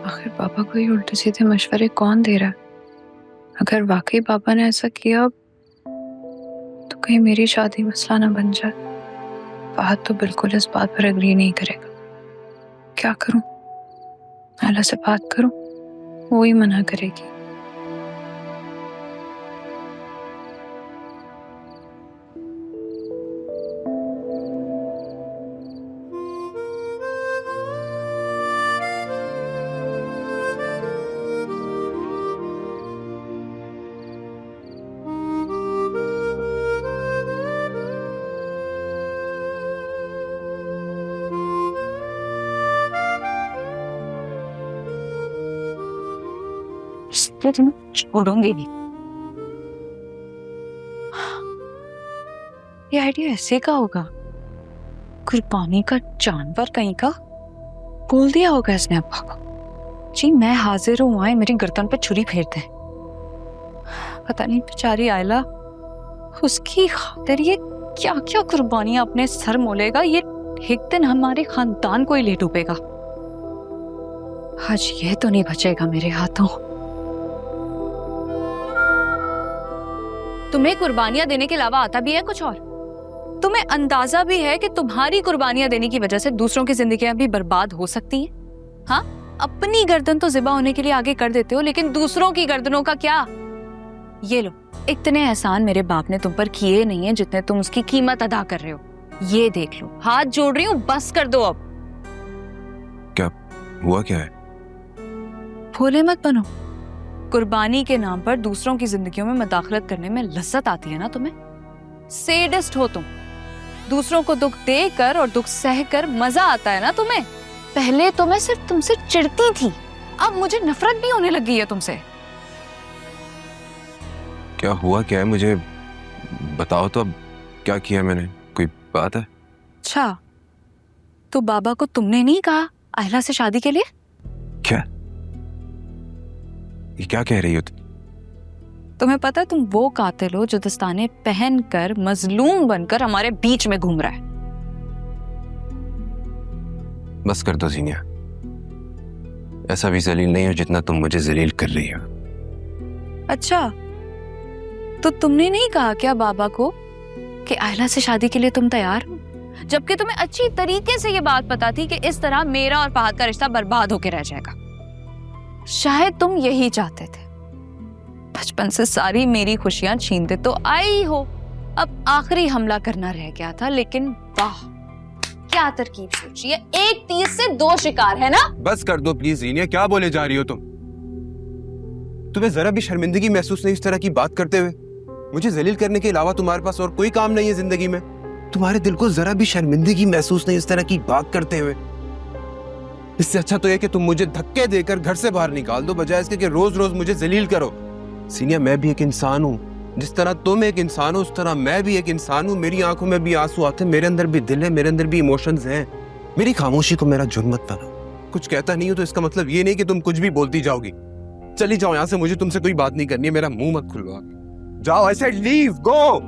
आखिर पापा को ये उल्टे सीधे मशवरे कौन दे रहा है? अगर वाकई पापा ने ऐसा किया तो कहीं मेरी शादी मसला ना बन जाए। फहद तो बिल्कुल इस बात पर एग्री नहीं करेगा। क्या करूं? आयला से बात करूं? वो ही मना करेगी। छोड़ूंगी नहीं। ये आइडिया ऐसे का होगा? कुर्बानी का जानवर कहीं का बोल दिया होगा इसने अब्बा को। जी मैं हाजिर हूं, आए मेरी गर्दन पे छुरी फेर दे। पता नहीं बेचारी आयला उसकी खातिर ये क्या क्या कुर्बानियां अपने सर मोलेगा। ये एक दिन हमारे खानदान को ही ले डूबेगा। आज ये तो नहीं बचेगा मेरे हाथों। तुम्हें कुर्बानियां देने के अलावा आता भी है कुछ और? तुम्हें अंदाजा भी है कि तुम्हारी कुर्बानियां देने की वजह से दूसरों की जिंदगियां भी बर्बाद हो सकती हैं? हाँ, अपनी गर्दन तो ज़िबा होने के लिए आगे कर देते हो, लेकिन दूसरों की गर्दनों का क्या? ये लो, इतने एहसान मेरे बाप ने तुम पर किए नहीं है जितने तुम उसकी कीमत अदा कर रहे हो। ये देख लो, हाथ जोड़ रही हूँ, बस कर दो अब। क्या हुआ? क्या है? भोले मत बनो। कुर्बानी के नाम पर दूसरों की जिंदगियों में मदाखलत करने में लज्जत आती है ना तुम्हें? सेडिस्ट हो तुम। दूसरों को दुख देकर और दुख सहकर मजा आता है ना तुम्हें? पहले तो मैं सिर्फ तुमसे चिढ़ती थी, अब मुझे नफरत भी होने लगी है तुमसे। क्या हुआ? क्या है? मुझे बताओ तो। अब क्या किया मैंने? कोई बात है? अच्छा, तो बाबा को तुमने नहीं कहा आयला से शादी के लिए? क्या? ये क्या कह रही हो तुम? तुम्हें पता है तुम वो कातिल हो जो दस्ताने पहनकर मजलूम बनकर हमारे बीच में घूम रहा है। बस कर दो जीनिया। ऐसा भी जलील नहीं हो जितना तुम मुझे जलील कर रही हो। अच्छा, तो तुमने नहीं कहा क्या बाबा को कि आयला से शादी के लिए तुम तैयार हो? जबकि तुम्हें अच्छी तरीके से ये बात पता थी कि इस तरह मेरा और फहद का रिश्ता बर्बाद होकर रह जाएगा। शायद तुम यही चाहते थे, बचपन से सारी मेरी खुशियां छीनते तो आई हो। अब आखिरी हमला करना रह गया था, लेकिन वाह क्या तरकीब सोची है। एक तीर से दो शिकार, है ना? बस कर दो प्लीज जीनिया। क्या बोले जा रही हो तुम? तुम्हें जरा भी शर्मिंदगी महसूस नहीं इस तरह की बात करते हुए? मुझे जलील करने के अलावा तुम्हारे पास और कोई काम नहीं है जिंदगी में? तुम्हारे दिल को जरा भी शर्मिंदगी महसूस नहीं इस तरह की बात करते हुए? इससे अच्छा तो यह कि तुम मुझे धक्के देकर घर से बाहर निकाल दो, बजाय इसके कि रोज रोज मुझे जलील करो। सीनिया, मैं भी एक इंसान हूँ। जिस तरह तुम एक इंसान हो उस तरह मैं भी एक इंसान हूँ। मेरी आंखों में भी आंसू आते हैं, मेरे अंदर भी दिल है, मेरे अंदर भी इमोशंस हैं। मेरी खामोशी को मेरा जुर्म मत बनाओ। कुछ कहता नहीं हो तो इसका मतलब ये नहीं कि तुम कुछ भी बोलती जाओगी। चली जाओ यहाँ से, मुझे तुमसे कोई बात नहीं करनी है। मेरा मुंह मत खुलवाओ। जाओ, आई सेड लीव, गो।